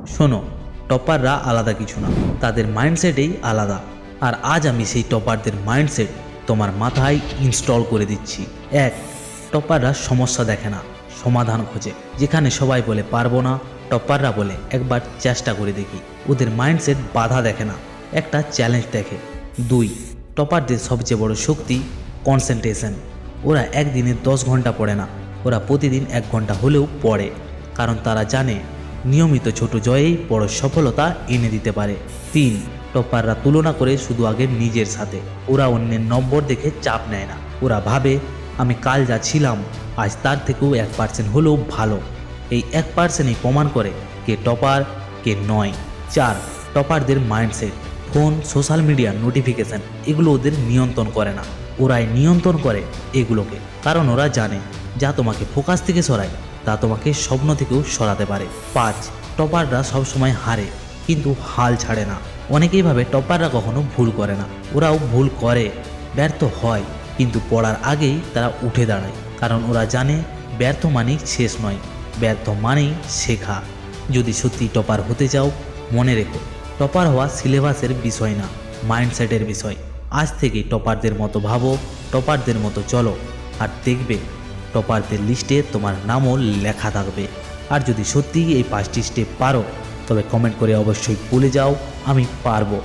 শোনো, টপাররা আলাদা কিছু না, তাদের মাইন্ডসেটেই আলাদা। আর আজ আমি সেই টপারদের মাইন্ডসেট তোমার মাথায় ইনস্টল করে দিচ্ছি। এক, টপাররা সমস্যা দেখে না, সমাধান খোঁজে। যেখানে সবাই বলে পারবো না, টপাররা বলে একবার চেষ্টা করে দেখি। ওদের মাইন্ডসেট বাধা দেখে না, একটা চ্যালেঞ্জ দেখে। দুই, টপারদের সবচেয়ে বড় শক্তি কনসেন্ট্রেশন। ওরা একদিনে 10 ঘন্টা পড়ে না, ওরা প্রতিদিন 1 ঘন্টা হলেও পড়ে। কারণ তারা জানে নিয়মিত ছোট জয়েই বড় সফলতা এনে দিতে পারে। তিন, টপাররা তুলনা করে শুধু আগে নিজের সাথে। ওরা অন্যের নম্বর দেখে চাপ নেয় না, ওরা ভাবে আমি কাল যা ছিলাম আজ তার থেকেও 1% হলেও ভালো। এই 1%ই প্রমাণ করে কে টপার কে নয়। চার, টপারদের mindset. Phone, social media, notification এগুলো ওদের নিয়ন্ত্রণ করে না, ওরাই নিয়ন্ত্রণ করে এগুলোকে। কারণ ওরা জানে যা তোমাকে ফোকাস থেকে সরায় তা তোমাকে স্বপ্ন থেকেও সরাতে পারে। পাঁচ, টপাররা সবসময় হারে কিন্তু হাল ছাড়ে না। অনেকেই ভাবে টপাররা কখনো ভুল করে না, ওরাও ভুল করে, ব্যর্থ হয়, কিন্তু পড়ার আগেই তারা উঠে দাঁড়ায়। কারণ ওরা জানে ব্যর্থ মানেই শেষ নয়, ব্যর্থ মানেই শেখা। যদি সত্যি টপার হতে চাও, মনে রেখো টপার হওয়া সিলেবাসের বিষয় না, মাইন্ডসেটের বিষয়। আজ থেকেই টপারদের মতো ভাবো, টপারদের মতো চলো, আর দেখবে টপারদের লিস্টে তোমার নামও লেখা থাকবে। আর যদি সত্যিই এই 5টি স্টেপ পারো, তবে কমেন্ট করে অবশ্যই বলে যাও আমি পারবো।